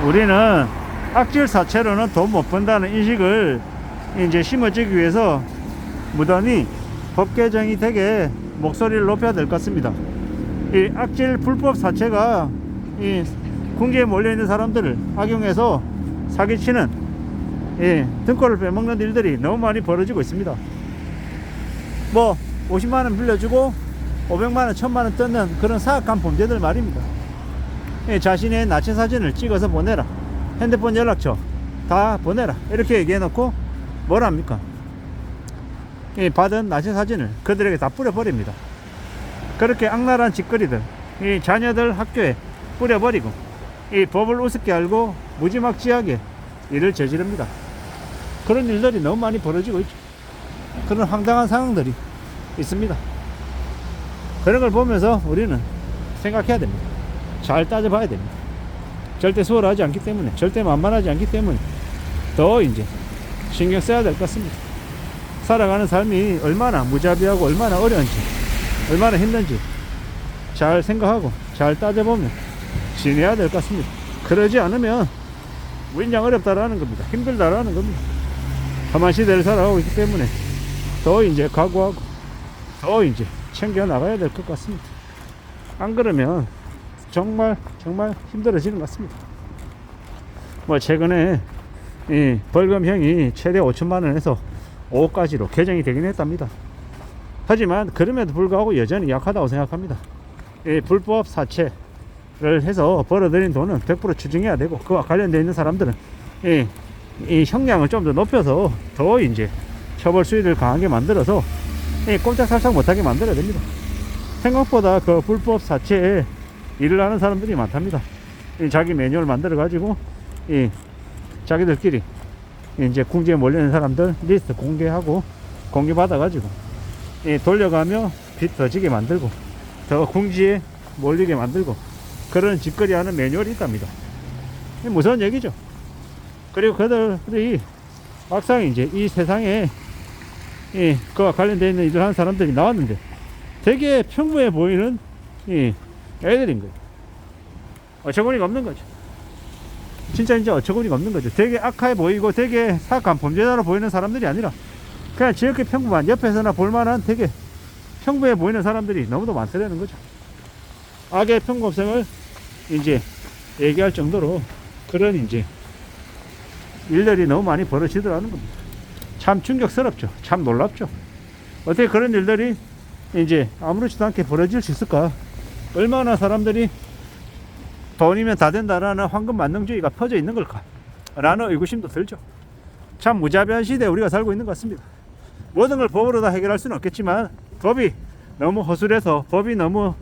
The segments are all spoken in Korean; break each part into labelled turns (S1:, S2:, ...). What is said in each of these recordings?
S1: 우리는 악질 사채로는 돈 못 번다는 인식을 이제 심어주기 위해서 무던히 법 개정이 되게 목소리를 높여야 될 것 같습니다. 이 악질 불법 사채가 이 궁지에 몰려있는 사람들을 악용해서 사기치는 등골을 빼먹는 일들이 너무 많이 벌어지고 있습니다. 뭐 50만원 빌려주고 500만원 1000만원 뜯는 그런 사악한 범죄들 말입니다. 자신의 나체 사진을 찍어서 보내라, 핸드폰 연락처 다 보내라, 이렇게 얘기해 놓고 뭘 합니까? 받은 나체 사진을 그들에게 다 뿌려버립니다. 그렇게 악랄한 짓거리들 이 자녀들 학교에 뿌려버리고 이 법을 우습게 알고 무지막지하게 일을 저지릅니다. 그런 일들이 너무 많이 벌어지고 있죠. 그런 황당한 상황들이 있습니다. 그런 걸 보면서 우리는 생각해야 됩니다. 잘 따져봐야 됩니다. 절대 수월하지 않기 때문에, 절대 만만하지 않기 때문에 더 이제 신경 써야 될 것 같습니다. 살아가는 삶이 얼마나 무자비하고 얼마나 어려운지, 얼마나 힘든지 잘 생각하고 잘 따져보면 지내야 될 것 같습니다. 그러지 않으면 무인장 어렵다라는 겁니다. 힘들다라는 겁니다. 험한 시대를 살아가고 있기 때문에 더 이제 각오하고 더 이제 챙겨 나가야 될 것 같습니다. 안 그러면 정말 힘들어지는 것 같습니다. 뭐 최근에 이 벌금형이 최대 5천만 원에서 5억까지로 개정이 되긴 했답니다. 하지만 그럼에도 불구하고 여전히 약하다고 생각합니다. 이 불법 사채를 해서 벌어들인 돈은 100% 추징해야 되고, 그와 관련되어 있는 사람들은 이 형량을 좀 더 높여서 더 이제 처벌 수위를 강하게 만들어서 꼼짝살짝 못하게 만들어야 됩니다. 생각보다 그 불법 사채에 일을 하는 사람들이 많답니다. 자기 매뉴얼 만들어 가지고 자기들끼리 이제 궁지에 몰려있는 사람들 리스트 공개하고 공개받아 가지고 돌려가며 빚 더 지게 만들고 더 궁지에 몰리게 만들고 그런 짓거리 하는 매뉴얼이 있답니다. 무서운 얘기죠. 그리고 그들이 막상 이제 이 세상에 그와 관련되어 있는 일을 하는 사람들이 나왔는데 되게 평범해 보이는 애들인 거예요. 어처구니가 없는 거죠. 진짜 어처구니가 없는 거죠. 되게 악해 보이고 되게 사악한 범죄자로 보이는 사람들이 아니라 그냥 지극히 평범한, 옆에서나 볼만한 되게 평범해 보이는 사람들이 너무도 많다는 거죠. 악의 평범성을 이제 얘기할 정도로 그런 이제 일들이 너무 많이 벌어지더라는 겁니다. 참 충격스럽죠. 참 놀랍죠. 어떻게 그런 일들이 이제 아무렇지도 않게 벌어질 수 있을까? 얼마나 사람들이 돈이면 다 된다라는 황금 만능주의가 퍼져 있는 걸까? 라는 의구심도 들죠. 참 무자비한 시대에 우리가 살고 있는 것 같습니다. 모든 걸 법으로 다 해결할 수는 없겠지만 법이 너무 허술해서, 법이 너무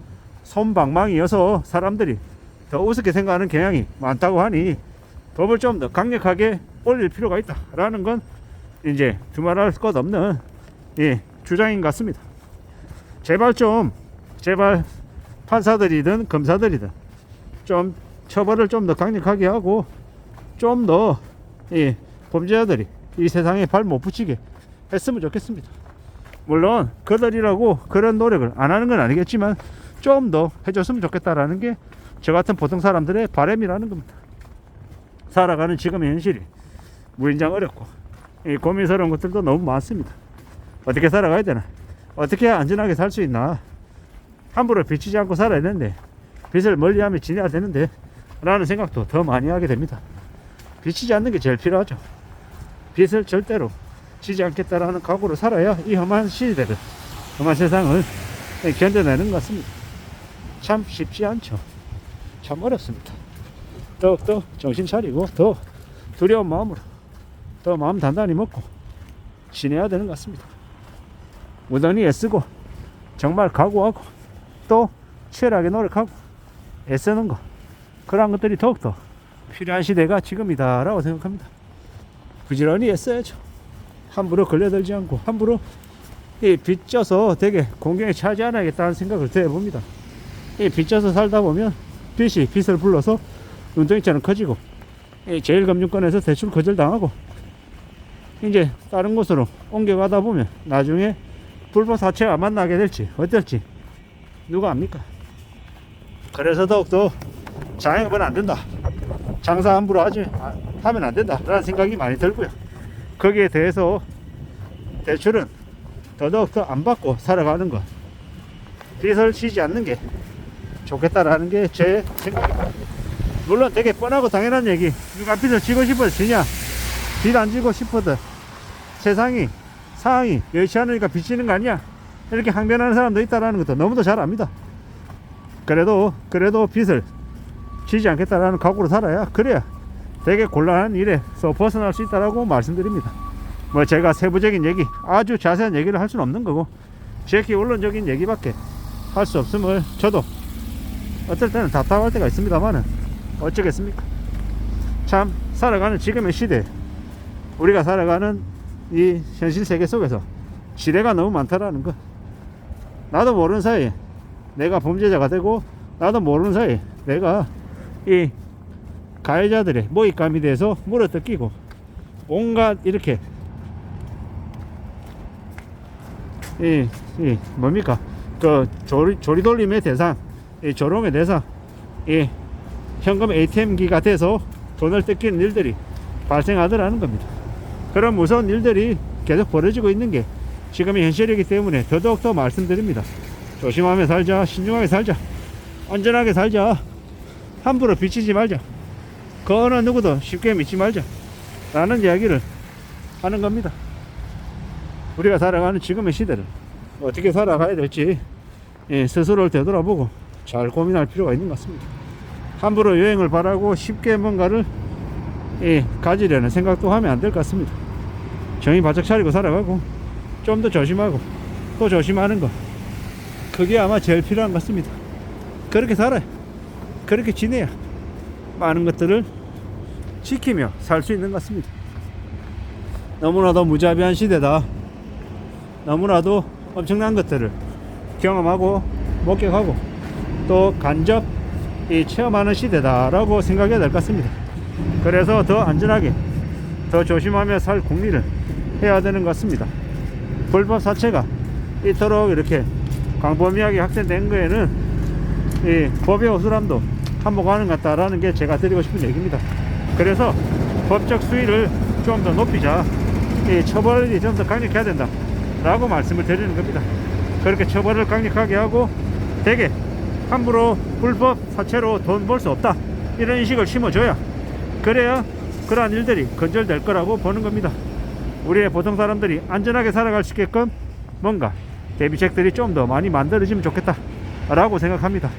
S1: 솜방망이어서 사람들이 더 우습게 생각하는 경향이 많다고 하니 법을 좀 더 강력하게 올릴 필요가 있다라는 건 이제 두말할 것 없는 주장인 것 같습니다. 제발 판사들이든 검사들이든 좀 처벌을 좀 더 강력하게 하고 좀 더 범죄자들이 이 세상에 발 못 붙이게 했으면 좋겠습니다. 물론 그들이라고 그런 노력을 안 하는 건 아니겠지만 좀 더 해줬으면 좋겠다라는 게 저 같은 보통 사람들의 바람이라는 겁니다. 살아가는 지금의 현실이 무인장 어렵고 고민스러운 것들도 너무 많습니다. 어떻게 살아가야 되나? 어떻게 안전하게 살 수 있나? 함부로 빚지지 않고 살아야 되는데, 빚을 멀리하며 지내야 되는데 라는 생각도 더 많이 하게 됩니다. 빚지지 않는 게 제일 필요하죠. 빚을 절대로 지지 않겠다라는 각오로 살아야 이 험한 시대를, 험한 세상을 견뎌내는 것 같습니다. 참 쉽지 않죠. 참 어렵습니다. 더욱더 정신 차리고 더 두려운 마음으로 더 마음 단단히 먹고 지내야 되는 것 같습니다. 무던히 애쓰고 정말 각오하고 또 치열하게 노력하고 애쓰는 것, 그러한 것들이 더욱더 필요한 시대가 지금이다 라고 생각합니다. 부지런히 애써야죠. 함부로 걸려들지 않고 함부로 빚져서 되게 공경에 차지 않아야겠다는 생각을 해봅니다. 빚져서 살다 보면 빚이 빚을 불러서 눈덩이처럼 커지고 제일금융권에서 대출 거절당하고 이제 다른 곳으로 옮겨가다 보면 나중에 불법 사채와 만나게 될지 어떨지 누가 압니까? 그래서 더욱더 장애금은 안 된다. 장사 함부로 하면 안 된다 라는 생각이 많이 들고요. 거기에 대해서 대출은 더더욱 안 받고 살아가는 것, 빚을 지지 않는 게 좋겠다라는 게 제 생각입니다. 물론 되게 뻔하고 당연한 얘기, 누가 빚을 지고 싶어도 지냐, 빚 안 지고 싶어도 세상이 상황이 여의치 않으니까 빚 지는 거 아니야, 이렇게 항변하는 사람도 있다는 것도 너무도 잘 압니다. 그래도 빚을 지지 않겠다라는 각오로 살아야, 그래야 되게 곤란한 일에서 벗어날 수 있다라고 말씀드립니다. 뭐 제가 세부적인 얘기, 아주 자세한 얘기를 할 수는 없는 거고, 제 기본론적인 얘기밖에 할 수 없음을 저도 어떨 때는 답답할 때가 있습니다만은 어쩌겠습니까. 참 살아가는 지금의 시대, 우리가 살아가는 이 현실 세계 속에서 지뢰가 너무 많다라는 거, 나도 모르는 사이에 내가 범죄자가 되고, 나도 모르는 사이에 내가 이 가해자들의 모익감이 돼서 물어뜯기고, 온갖 이렇게 뭡니까, 그 조리돌림의 대상, 이 조롱의 대상, 이 현금 ATM기가 돼서 돈을 뜯기는 일들이 발생하더라는 겁니다. 그런 무서운 일들이 계속 벌어지고 있는 게 지금의 현실이기 때문에 더더욱 더 말씀드립니다. 조심하며 살자, 신중하게 살자, 안전하게 살자, 함부로 비치지 말자, 그 어느 누구도 쉽게 믿지 말자 라는 이야기를 하는 겁니다. 우리가 살아가는 지금의 시대를 어떻게 살아가야 될지 스스로를 되돌아보고 잘 고민할 필요가 있는 것 같습니다. 함부로 여행을 바라고 쉽게 뭔가를 가지려는 생각도 하면 안 될 것 같습니다. 정신 바짝 차리고 살아가고, 좀 더 조심하고 또 조심하는 거, 그게 아마 제일 필요한 것 같습니다. 그렇게 살아야, 그렇게 지내야 많은 것들을 지키며 살 수 있는 것 같습니다. 너무나도 무자비한 시대다, 너무나도 엄청난 것들을 경험하고 목격하고 또 간접 체험하는 시대다 라고 생각해야 될 것 같습니다. 그래서 더 안전하게, 더 조심하며 살 국리를 해야 되는 것 같습니다. 불법 사채가 이토록 이렇게 광범위하게 확산된 거에는 이 법의 허술함도 한몫하는 것 같다라는 게 제가 드리고 싶은 얘기입니다. 그래서 법적 수위를 좀 더 높이자, 이 처벌이 좀 더 강력해야 된다 라고 말씀을 드리는 겁니다. 그렇게 처벌을 강력하게 하고, 되게 함부로 불법 사채로 돈 벌 수 없다 이런 인식을 심어줘야, 그래야 그러한 일들이 근절될 거라고 보는 겁니다. 우리의 보통 사람들이 안전하게 살아갈 수 있게끔 뭔가 대비책들이 좀 더 많이 만들어지면 좋겠다 라고 생각합니다.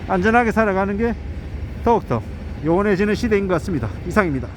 S1: 안전하게 살아가는 게 더욱더 요원해지는 시대인 것 같습니다. 이상입니다.